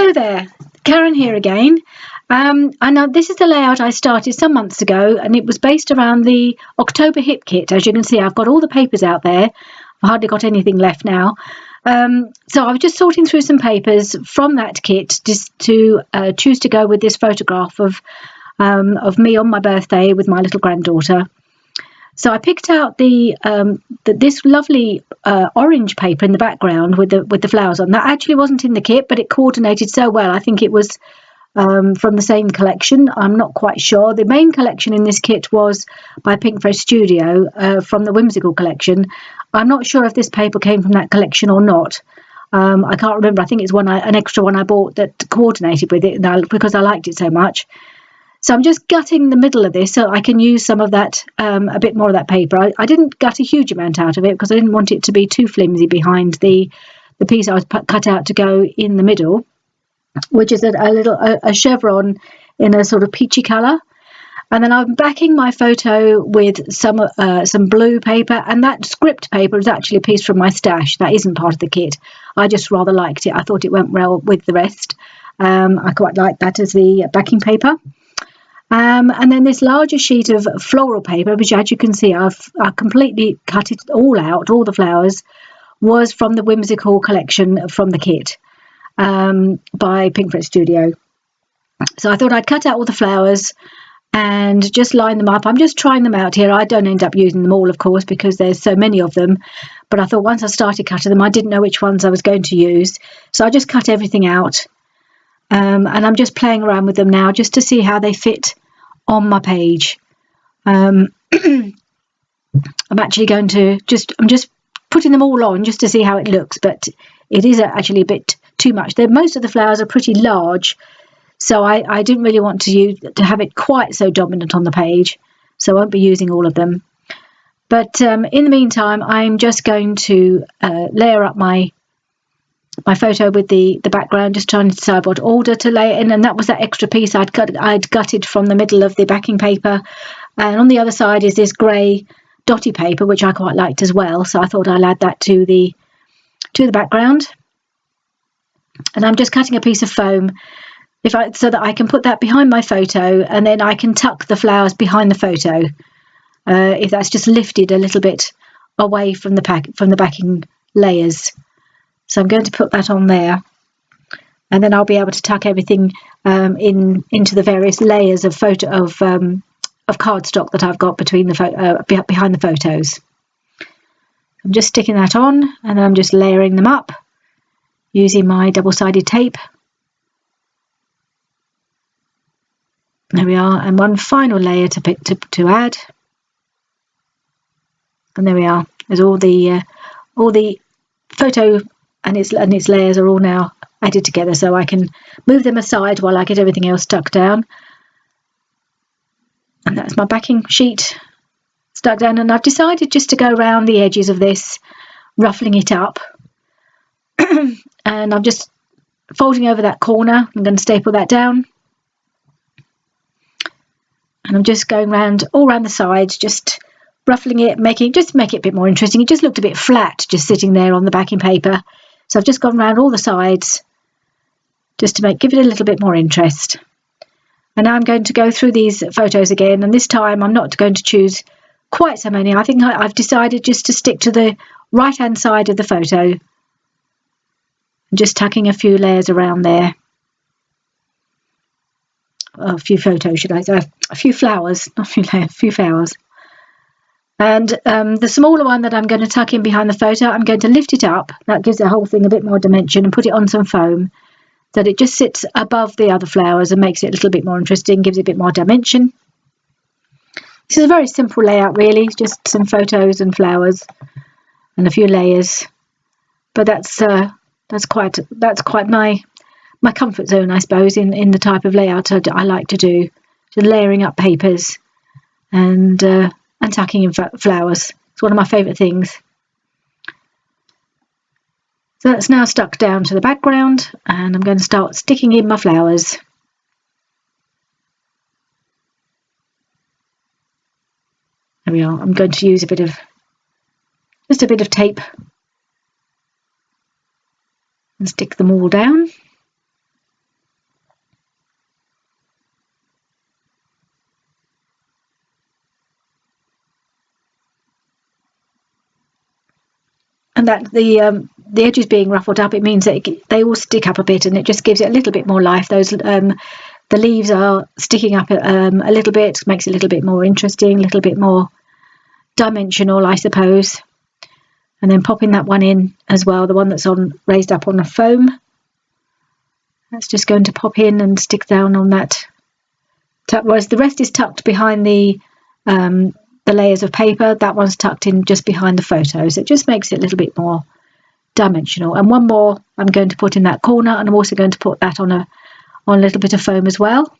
Hello there, Karen here again. I know this is the layout I started some months ago, and it was based around the October hip kit. As you can see, I've got all the papers out there. I've hardly got anything left now. So I was just sorting through some papers from that kit just to choose to go with this photograph of me on my birthday with my little granddaughter. So I picked out this lovely orange paper in the background with the flowers on. That actually wasn't in the kit, but it coordinated so well. I think it was from the same collection. I'm not quite sure. The main collection in this kit was by Pinkfresh Studio from the Whimsical collection. I'm not sure if this paper came from that collection or not. I can't remember. I think it's an extra one I bought that coordinated with it because I liked it so much. So I'm just gutting the middle of this so I can use some of that, a bit more of that paper. I didn't gut a huge amount out of it because I didn't want it to be too flimsy behind the piece I was cut out to go in the middle, which is a chevron in a sort of peachy colour. And then I'm backing my photo with some blue paper, and that script paper is actually a piece from my stash. That isn't part of the kit. I just rather liked it. I thought it went well with the rest. I quite like that as the backing paper. And then this larger sheet of floral paper, which as you can see I've completely cut it all out, all the flowers, was from the Whimsical collection from the kit by Pinkfresh Studio. So I thought I'd cut out all the flowers and just line them up. I'm just trying them out here. I don't end up using them all, of course, because there's so many of them. But I thought once I started cutting them, I didn't know which ones I was going to use. So I just cut everything out. And I'm just playing around with them now just to see how they fit on my page. I'm actually going to I'm just putting them all on just to see how it looks, but it is actually a bit too much. Most of the flowers are pretty large, so I didn't really want to have it quite so dominant on the page, so I won't be using all of them. But in the meantime, I'm just going to layer up my photo with the background, just trying to decide what order to lay it in. And that was that extra piece I'd gutted from the middle of the backing paper, and on the other side is this grey dotty paper, which I quite liked as well, so I thought I'll add that to the background. And I'm just cutting a piece of foam so that I can put that behind my photo, and then I can tuck the flowers behind the photo if that's just lifted a little bit away from the backing layers. So I'm going to put that on there, and then I'll be able to tuck everything into the various layers of cardstock that I've got behind the photos. I'm just sticking that on, and then I'm just layering them up using my double-sided tape. There we are, and one final layer to add, and there we are. There's all the photo and its layers are all now added together, so I can move them aside while I get everything else stuck down. And that's my backing sheet stuck down, and I've decided just to go around the edges of this, ruffling it up. And I'm just folding over that corner. I'm going to staple that down, and I'm just going all around the sides, just ruffling it, make it a bit more interesting. It just looked a bit flat just sitting there on the backing paper, so I've just gone around all the sides just to give it a little bit more interest. And now I'm going to go through these photos again, and this time I'm not going to choose quite so many. I think I've decided just to stick to the right hand side of the photo, and just tucking a few layers around there. A few photos, should I say? A few flowers, not a few layers, a few flowers. And the smaller one that I'm going to tuck in behind the photo, I'm going to lift it up. That gives the whole thing a bit more dimension, and put it on some foam so that it just sits above the other flowers and makes it a little bit more interesting, gives it a bit more dimension. This is a very simple layout, really, just some photos and flowers and a few layers. But that's quite my comfort zone, I suppose, in the type of layout I like to do, just layering up papers and tucking in flowers. It's one of my favourite things. So that's now stuck down to the background, and I'm going to start sticking in my flowers. There we are. I'm going to use just a bit of tape and stick them all down. and that the edges being ruffled up, it means that they all stick up a bit, and it just gives it a little bit more life. Those the leaves are sticking up a little bit, makes it a little bit more interesting, a little bit more dimensional, I suppose. And then popping that one in as well, the one that's raised up on a foam. That's just going to pop in and stick down on that. Whereas the rest is tucked behind the layers of paper. That one's tucked in just behind the photos. It just makes it a little bit more dimensional. And one more I'm going to put in that corner, and I'm also going to put that on a little bit of foam as well.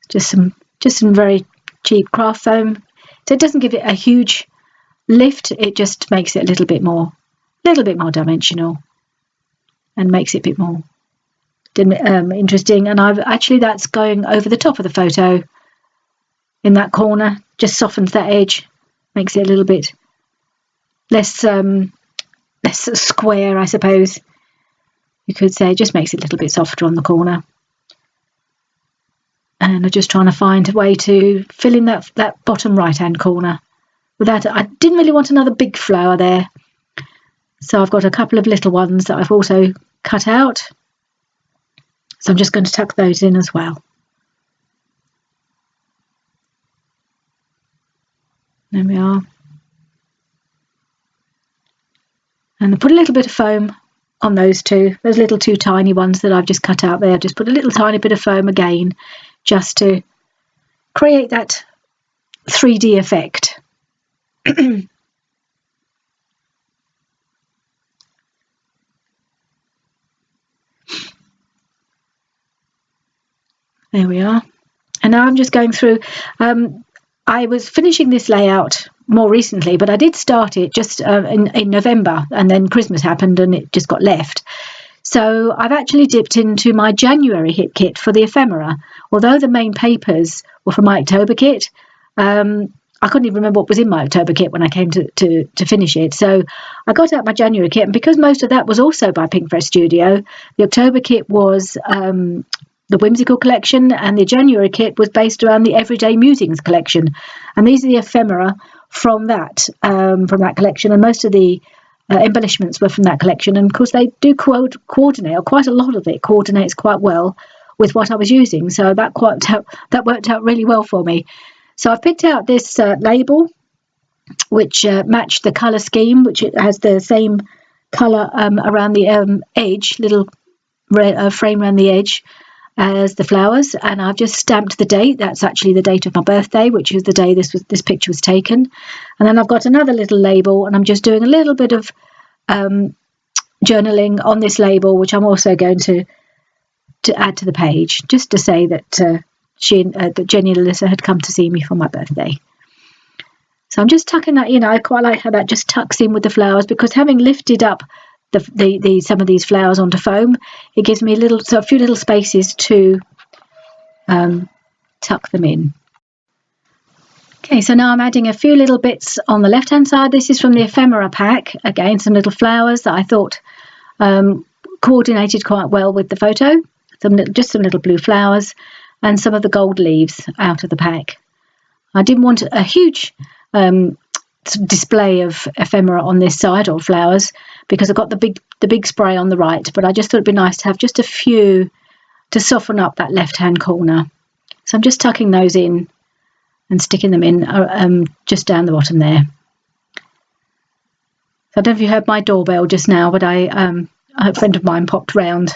Just some very cheap craft foam. So it doesn't give it a huge lift. It just makes it a little bit more dimensional, and makes it a bit more interesting. And that's going over the top of the photo in that corner. Just softens that edge, makes it a little bit less square, I suppose you could say. Just makes it a little bit softer on the corner. And I'm just trying to find a way to fill in that bottom right hand corner. Without I didn't really want another big flower there, so I've got a couple of little ones that I've also cut out. So I'm just going to tuck those in as well. There we are. And I put a little bit of foam on those little two tiny ones that I've just cut out there. Just put a little tiny bit of foam again, just to create that 3D effect. There we are. And now I'm just going through. I was finishing this layout more recently, but I did start it just in November, and then Christmas happened and it just got left. So I've actually dipped into my January hit kit for the ephemera. Although the main papers were from my October kit, I couldn't even remember what was in my October kit when I came to finish it. So I got out my January kit, and because most of that was also by Pinkfresh Studio, the October kit was the Whimsical collection, and the January kit was based around the Everyday Musings collection. And these are the ephemera from that collection, and most of the embellishments were from that collection. And of course they do coordinate, or quite a lot of it coordinates quite well with what I was using, so that worked out really well for me. So I've picked out this label which matched the colour scheme, which it has the same colour around the edge, little frame around the edge as the flowers, and I've just stamped the date. That's actually the date of my birthday, which is the day this picture was taken. And then I've got another little label, and I'm just doing a little bit of journaling on this label, which I'm also going to add to the page, just to say that that Jenny and Alyssa had come to see me for my birthday. So I'm just tucking that in. I quite like how that just tucks in with the flowers, because having lifted up some of these flowers onto foam, it gives me a few little spaces to tuck them in. Okay, so now I'm adding a few little bits on the left hand side. This is from the ephemera pack. Again, some little flowers that I thought coordinated quite well with the photo. Just some little blue flowers and some of the gold leaves out of the pack. I didn't want a huge display of ephemera on this side, or flowers, because I've got the big spray on the right, but I just thought it'd be nice to have just a few to soften up that left hand corner. So I'm just tucking those in and sticking them in just down the bottom there. So I don't know if you heard my doorbell just now, but a friend of mine popped round,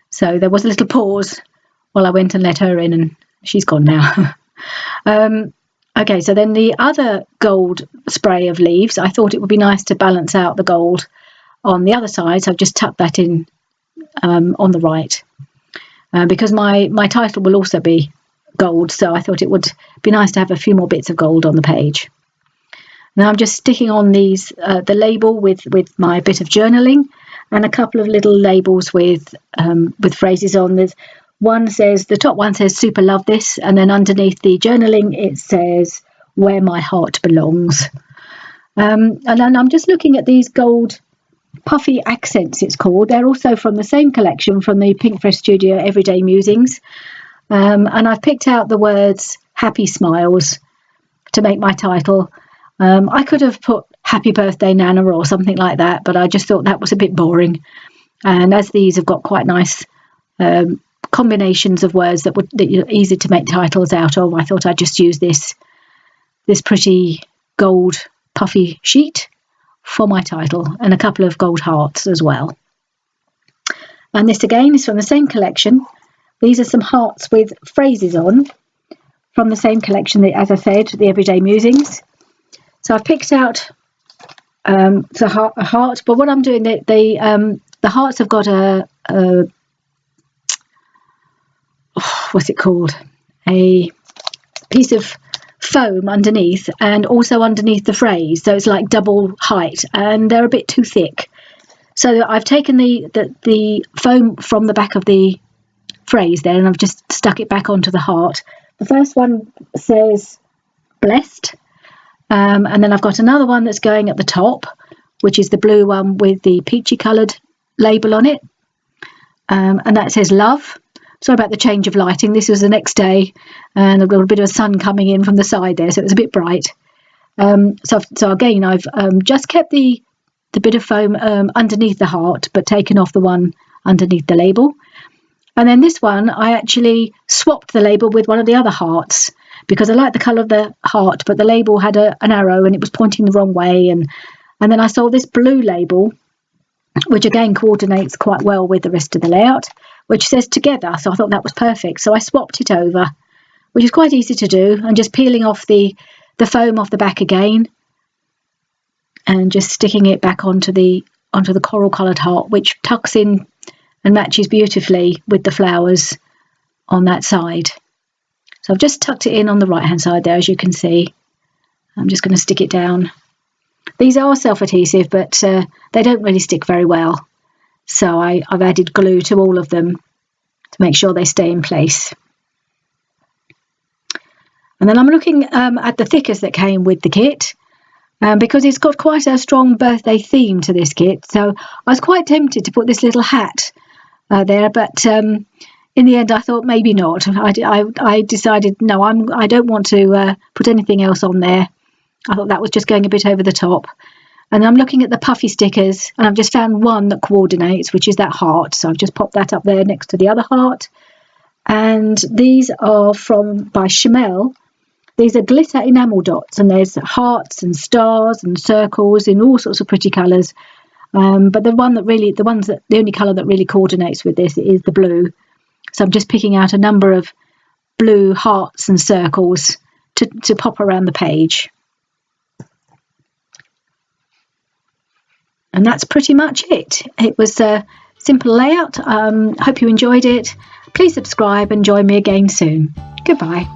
so there was a little pause while I went and let her in, and she's gone now. Okay, so then the other gold spray of leaves, I thought it would be nice to balance out the gold on the other side, so I've just tucked that in on the right, because my title will also be gold, so I thought it would be nice to have a few more bits of gold on the page. Now I'm just sticking on these the label with my bit of journaling, and a couple of little labels with phrases on. There's the top one says super love this, and then underneath the journaling it says where my heart belongs. And then I'm just looking at these gold puffy accents, it's called. They're also from the same collection, from the Pinkfresh Studio Everyday Musings, and I've picked out the words happy smiles to make my title. I could have put Happy Birthday Nana or something like that, but I just thought that was a bit boring. And as these have got quite nice combinations of words that are easy to make titles out of, I thought I'd just use this pretty gold puffy sheet for my title, and a couple of gold hearts as well. And this again is from the same collection. These are some hearts with phrases on from the same collection, as I said, the Everyday Musings. So I've picked out a heart, but what I'm doing, the hearts have got what's it called? A piece of foam underneath, and also underneath the phrase, so it's like double height, and they're a bit too thick. So I've taken the foam from the back of the phrase there, and I've just stuck it back onto the heart. The first one says blessed, and then I've got another one that's going at the top, which is the blue one with the peachy coloured label on it, and that says love. Sorry about the change of lighting. This was the next day, and I've got a bit of sun coming in from the side there, so it was a bit bright. So again, I've just kept the bit of foam underneath the heart, but taken off the one underneath the label. And then this one, I actually swapped the label with one of the other hearts, because I like the colour of the heart, but the label had an arrow and it was pointing the wrong way. And then I saw this blue label, which again coordinates quite well with the rest of the layout, which says together. So I thought that was perfect. So I swapped it over, which is quite easy to do, and just peeling off the foam off the back again, and just sticking it back onto the coral coloured heart, which tucks in and matches beautifully with the flowers on that side. So I've just tucked it in on the right hand side there, as you can see. I'm just going to stick it down. These are self-adhesive, but they don't really stick very well, so I've added glue to all of them to make sure they stay in place. And then I'm looking at the thickers that came with the kit, because it's got quite a strong birthday theme to this kit. So I was quite tempted to put this little hat there, but in the end I thought maybe not. I decided no, I don't want to put anything else on there. I thought that was just going a bit over the top. And I'm looking at the puffy stickers, and I've just found one that coordinates, which is that heart. So I've just popped that up there next to the other heart. And these are by Chamel. These are glitter enamel dots, and there's hearts and stars and circles in all sorts of pretty colours. But the only colour that really coordinates with this is the blue. So I'm just picking out a number of blue hearts and circles to pop around the page. And that's pretty much it. It was a simple layout. Hope you enjoyed it. Please subscribe and join me again soon. Goodbye.